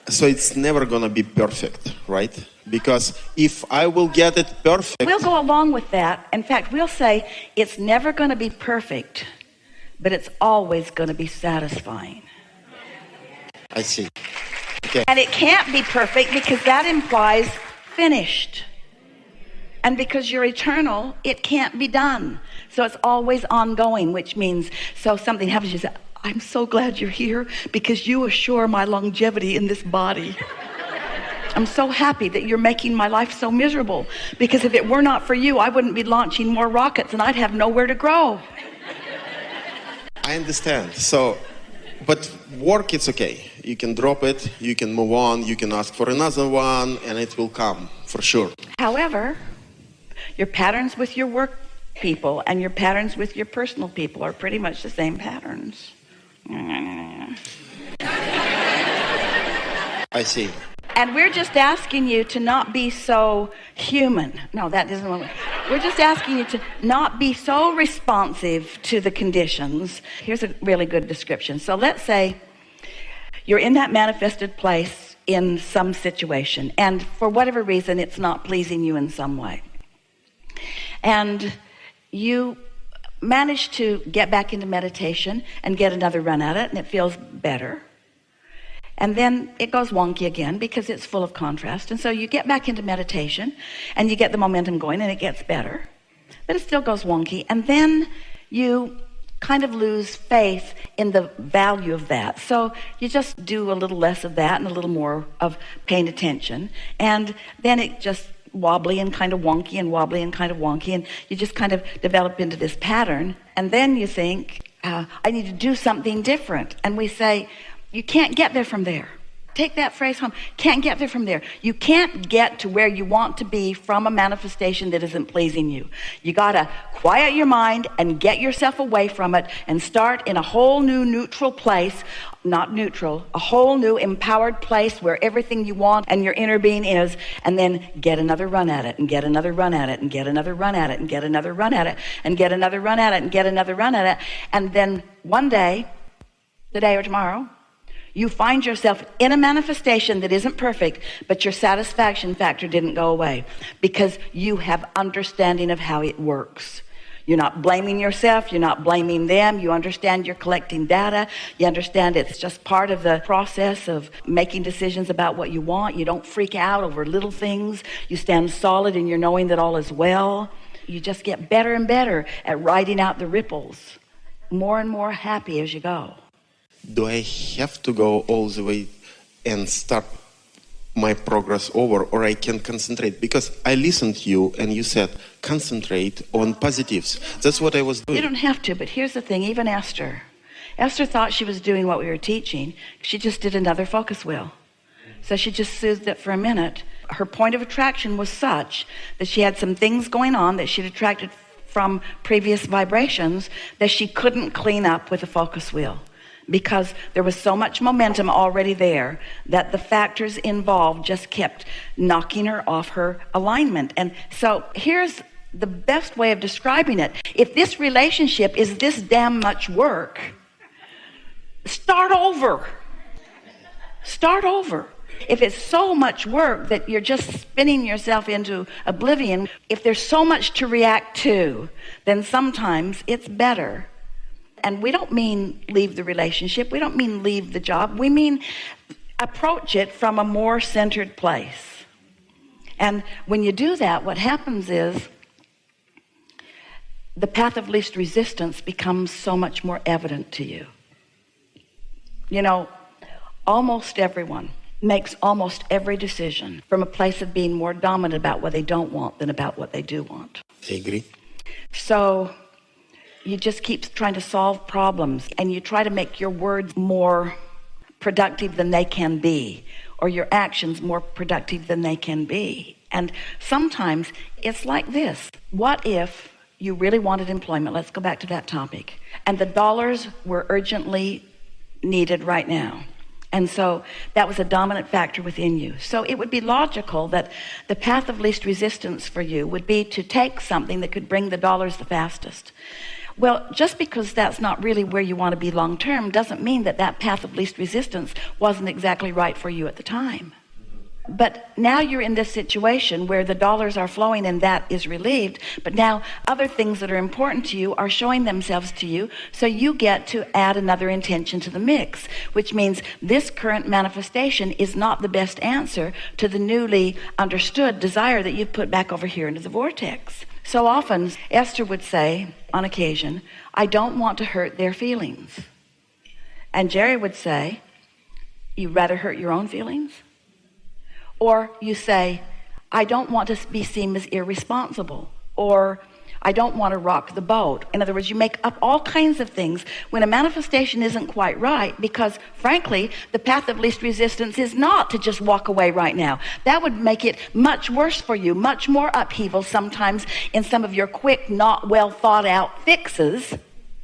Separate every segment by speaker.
Speaker 1: So it's never gonna be perfect, right? Because if I will get it perfect...
Speaker 2: We'll go along with that. In fact, we'll say it's never gonna be perfect, but it's always gonna be satisfying.
Speaker 1: I see. Okay.
Speaker 2: And it can't be perfect because that implies finished. And because you're eternal, it can't be done. So it's always ongoing, which means, so something happens, you say, I'm so glad you're here because you assure my longevity in this body. I'm so happy that you're making my life so miserable, because if it were not for you, I wouldn't be launching more rockets and I'd have nowhere to grow.
Speaker 1: I understand. So, but work, it's okay. You can drop it, you can move on, you can ask for another one, and it will come, for sure.
Speaker 2: However, your patterns with your work people and your patterns with your personal people are pretty much the same patterns.
Speaker 1: I see.
Speaker 2: And we're just asking you to not be so human. No, that isn't what we're just asking you to not be so responsive to the conditions. Here's a really good description. So let's say you're in that manifested place in some situation, and for whatever reason, it's not pleasing you in some way. And you manage to get back into meditation and get another run at it, and it feels better. And then it goes wonky again because it's full of contrast. And so you get back into meditation and you get the momentum going and it gets better, but it still goes wonky. And then you kind of lose faith in the value of that. So you just do a little less of that and a little more of paying attention. And then it just wobbly and kind of wonky and wobbly and kind of wonky. And you just kind of develop into this pattern. And then you think, I need to do something different. And we say, you can't get there from there. Take that phrase home. Can't get there from there. You can't get to where you want to be from a manifestation that isn't pleasing you. You gotta quiet your mind and get yourself away from it and start in a whole new neutral place. Not neutral, a whole new empowered place where everything you want and your inner being is, and then get another run at it and get another run at it and get another run at it and get another run at it and get another run at it and get another run at it. And then one day, today or tomorrow, you find yourself in a manifestation that isn't perfect, but your satisfaction factor didn't go away because you have understanding of how it works. You're not blaming yourself. You're not blaming them. You understand you're collecting data. You understand it's just part of the process of making decisions about what you want. You don't freak out over little things. You stand solid in your knowing that all is well. You just get better and better at riding out the ripples, more and more happy as you go.
Speaker 1: Do I have to go all the way and start my progress over, or I can concentrate? Because I listened to you and you said concentrate on positives. That's what I was doing.
Speaker 2: You don't have to, but here's the thing. Even Esther thought she was doing what we were teaching. She just did another focus wheel. So she just soothed it for a minute. Her point of attraction was such that she had some things going on that she'd attracted from previous vibrations that she couldn't clean up with a focus wheel, because there was so much momentum already there that the factors involved just kept knocking her off her alignment. And so here's the best way of describing it. If this relationship is this damn much work, start over. Start over. If it's so much work that you're just spinning yourself into oblivion, if there's so much to react to, then sometimes it's better. And we don't mean leave the relationship. We don't mean leave the job. We mean approach it from a more centered place. And when you do that, what happens is the path of least resistance becomes so much more evident to you. You know, almost everyone makes almost every decision from a place of being more dominant about what they don't want than about what they do want.
Speaker 1: I agree.
Speaker 2: So you just keep trying to solve problems, and you try to make your words more productive than they can be, or your actions more productive than they can be. And sometimes it's like this. What if you really wanted employment? Let's go back to that topic. And the dollars were urgently needed right now. And so that was a dominant factor within you. So it would be logical that the path of least resistance for you would be to take something that could bring the dollars the fastest. Well, just because that's not really where you want to be long term doesn't mean that that path of least resistance wasn't exactly right for you at the time. But now you're in this situation where the dollars are flowing and that is relieved, but now other things that are important to you are showing themselves to you, so you get to add another intention to the mix, which means this current manifestation is not the best answer to the newly understood desire that you've put back over here into the vortex. So often Esther would say on occasion, I don't want to hurt their feelings. And Jerry would say, you'd rather hurt your own feelings? Or you say, I don't want to be seen as irresponsible, or I don't want to rock the boat. In other words, you make up all kinds of things when a manifestation isn't quite right, because frankly, the path of least resistance is not to just walk away right now. That would make it much worse for you, much more upheaval sometimes in some of your quick, not well thought out fixes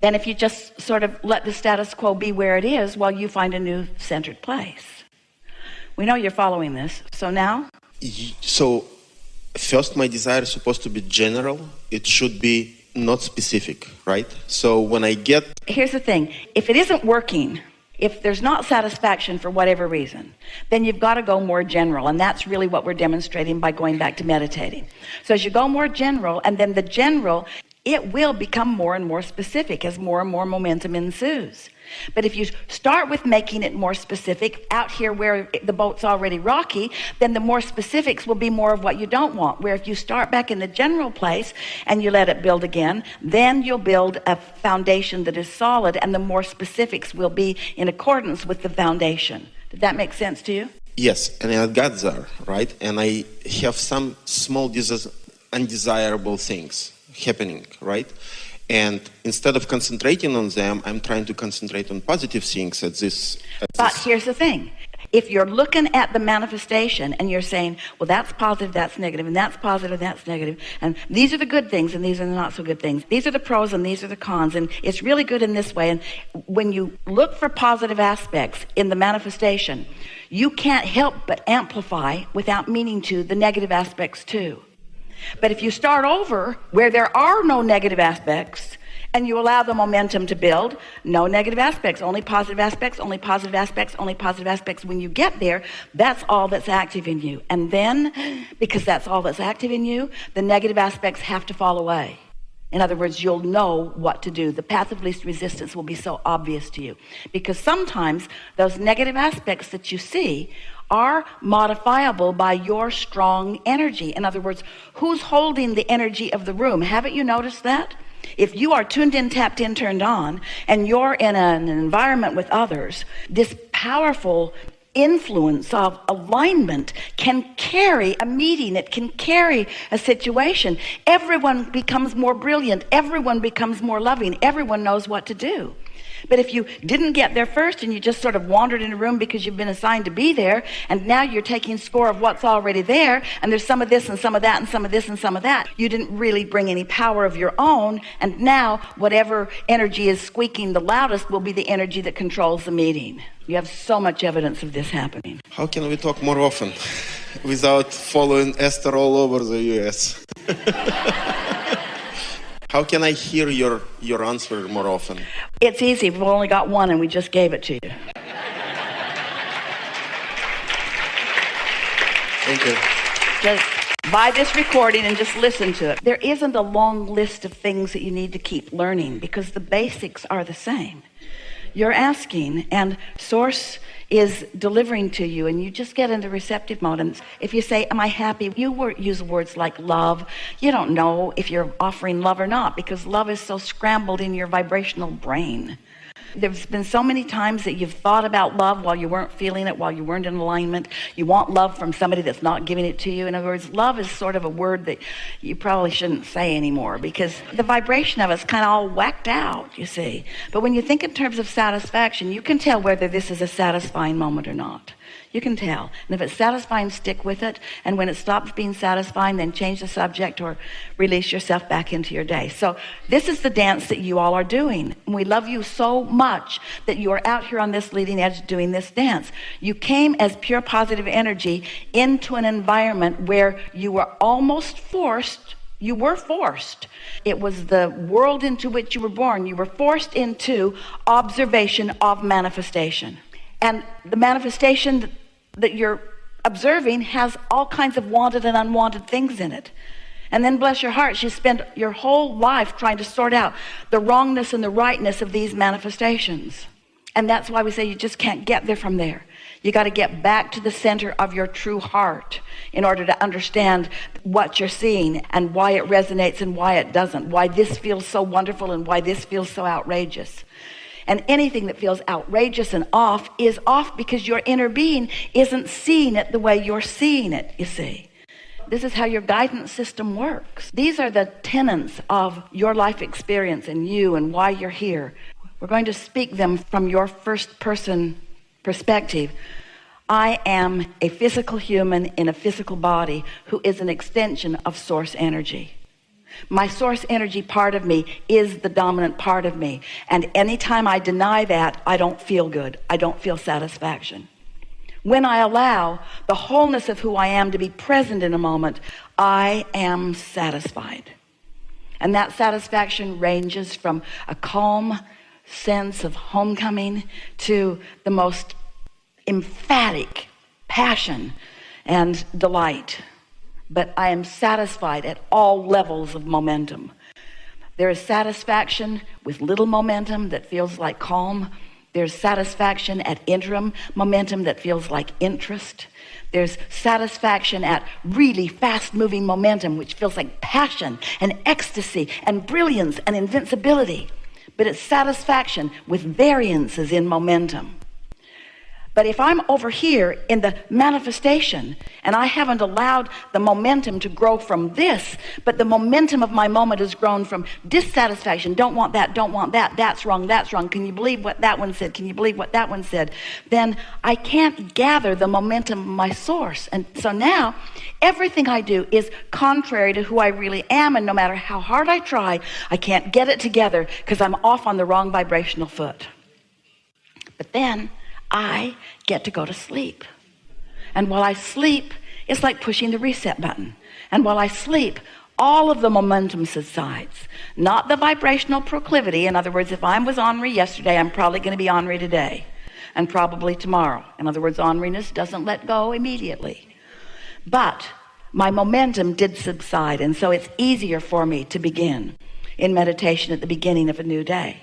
Speaker 2: than if you just sort of let the status quo be where it is while you find a new centered place. We know you're following this. So now?
Speaker 1: So first, my desire is supposed to be general. It should be not specific, right? So when I get...
Speaker 2: Here's the thing. If it isn't working, if there's not satisfaction for whatever reason, then you've got to go more general. And that's really what we're demonstrating by going back to meditating. So as you go more general, and then the general, it will become more and more specific as more and more momentum ensues. But if you start with making it more specific out here where the boat's already rocky, then the more specifics will be more of what you don't want. Where if you start back in the general place and you let it build again, then you'll build a foundation that is solid, and the more specifics will be in accordance with the foundation. Did that make sense to you?
Speaker 1: Yes, and I got there, right? And I have some small undesirable things happening, right? And instead of concentrating on them, I'm trying to concentrate on positive things at this.
Speaker 2: But here's the thing. If you're looking at the manifestation and you're saying, well, that's positive, that's negative, and that's positive, that's negative, and these are the good things and these are the not so good things. These are the pros and these are the cons, and it's really good in this way. And when you look for positive aspects in the manifestation, you can't help but amplify without meaning to the negative aspects too. But if you start over where there are no negative aspects and you allow the momentum to build, no negative aspects, only positive aspects, only positive aspects, only positive aspects. When you get there, that's all that's active in you. And then, because that's all that's active in you, the negative aspects have to fall away. In other words, you'll know what to do. The path of least resistance will be so obvious to you. Because sometimes those negative aspects that you see are modifiable by your strong energy. In other words, who's holding the energy of the room? Haven't you noticed that? If you are tuned in, tapped in, turned on, and you're in an environment with others, this powerful influence of alignment can carry a meeting. It can carry a situation. Everyone becomes more brilliant. Everyone becomes more loving. Everyone knows what to do. But if you didn't get there first and you just sort of wandered in a room because you've been assigned to be there, and now you're taking score of what's already there, and there's some of this and some of that and some of this and some of that, you didn't really bring any power of your own, and now whatever energy is squeaking the loudest will be the energy that controls the meeting. You have so much evidence of this happening.
Speaker 1: How can we talk more often without following Esther all over the US? How can I hear your answer more often?
Speaker 2: It's easy. We've only got one and we just gave it to you.
Speaker 1: Thank you.
Speaker 2: Just buy this recording and just listen to it. There isn't a long list of things that you need to keep learning because the basics are the same. You're asking and Source is delivering to you, and you just get into receptive mode. And if you say, am I happy? You use words like love. You don't know if you're offering love or not because love is so scrambled in your vibrational brain. There's been so many times that you've thought about love while you weren't feeling it, while you weren't in alignment. You want love from somebody that's not giving it to you. In other words, love is sort of a word that you probably shouldn't say anymore because the vibration of it's kind of all whacked out, you see. But when you think in terms of satisfaction, you can tell whether this is a satisfying moment or not. You can tell. And if it's satisfying, stick with it. And when it stops being satisfying, then change the subject or release yourself back into your day. So this is the dance that you all are doing. And we love you so much that you are out here on this leading edge doing this dance. You came as pure positive energy into an environment where you were almost forced You were forced. It was the world into which you were born. You were forced into observation of manifestation. And the manifestation that you're observing has all kinds of wanted and unwanted things in it. And then, bless your hearts, you spend your whole life trying to sort out the wrongness and the rightness of these manifestations. And that's why we say you just can't get there from there. You got to get back to the center of your true heart in order to understand what you're seeing and why it resonates and why it doesn't, why this feels so wonderful and why this feels so outrageous. And anything that feels outrageous and off is off because your inner being isn't seeing it the way you're seeing it, you see. This is how your guidance system works. These are the tenets of your life experience and you and why you're here. We're going to speak them from your first person perspective. I am a physical human in a physical body who is an extension of source energy. My source energy part of me is the dominant part of me. And anytime I deny that, I don't feel good. I don't feel satisfaction. When I allow the wholeness of who I am to be present in a moment, I am satisfied. And that satisfaction ranges from a calm sense of homecoming to the most emphatic passion and delight. But I am satisfied at all levels of momentum. There is satisfaction with little momentum that feels like calm. There's satisfaction at interim momentum that feels like interest. There's satisfaction at really fast-moving momentum, which feels like passion and ecstasy and brilliance and invincibility. But it's satisfaction with variances in momentum. But if I'm over here in the manifestation and I haven't allowed the momentum to grow from this, but the momentum of my moment has grown from dissatisfaction, don't want that, that's wrong, can you believe what that one said, can you believe what that one said, then I can't gather the momentum of my source. And so now everything I do is contrary to who I really am, and no matter how hard I try, I can't get it together because I'm off on the wrong vibrational foot. But then I get to go to sleep. And while I sleep, it's like pushing the reset button. And while I sleep, all of the momentum subsides. Not the vibrational proclivity. In other words, if I was ornery yesterday, I'm probably going to be ornery today. And probably tomorrow. In other words, orneriness doesn't let go immediately. But my momentum did subside. And so it's easier for me to begin in meditation at the beginning of a new day.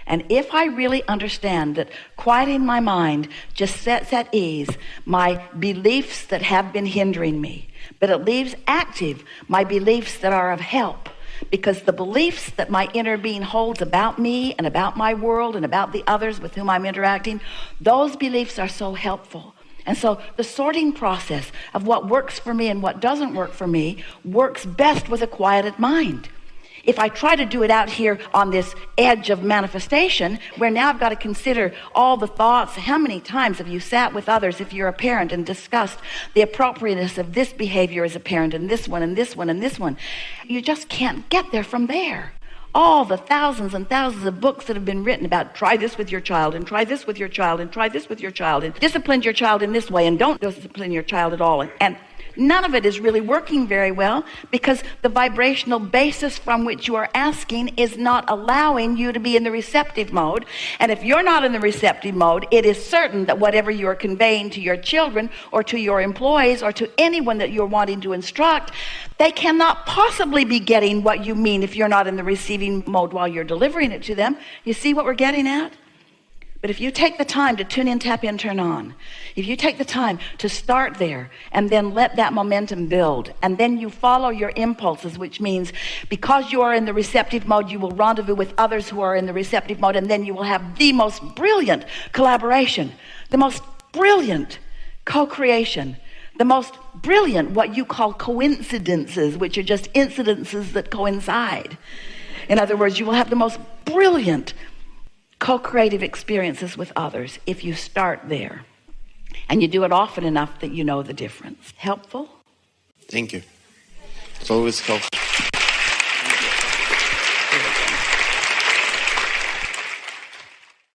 Speaker 2: And if I really understand that quieting my mind just sets at ease my beliefs that have been hindering me, but it leaves active my beliefs that are of help, because the beliefs that my inner being holds about me and about my world and about the others with whom I'm interacting, those beliefs are so helpful. And so the sorting process of what works for me and what doesn't work for me works best with a quieted mind. If I try to do it out here on this edge of manifestation, where now I've got to consider all the thoughts, how many times have you sat with others if you're a parent and discussed the appropriateness of this behavior as a parent and this one and this one and this one? You just can't get there from there. All the thousands and thousands of books that have been written about try this with your child and try this with your child and try this with your child and discipline your child in this way and don't discipline your child at all. And none of it is really working very well because the vibrational basis from which you are asking is not allowing you to be in the receptive mode. And if you're not in the receptive mode, it is certain that whatever you are conveying to your children or to your employees or to anyone that you're wanting to instruct, they cannot possibly be getting what you mean if you're not in the receiving mode while you're delivering it to them. You see what we're getting at? But if you take the time to tune in, tap in, turn on, if you take the time to start there and then let that momentum build, and then you follow your impulses, which means because you are in the receptive mode, you will rendezvous with others who are in the receptive mode, and then you will have the most brilliant collaboration, the most brilliant co-creation, the most brilliant what you call coincidences, which are just incidences that coincide. In other words, you will have the most brilliant co-creative experiences with others if you start there. And you do it often enough that you know the difference. Helpful?
Speaker 1: Thank you. It's always helpful.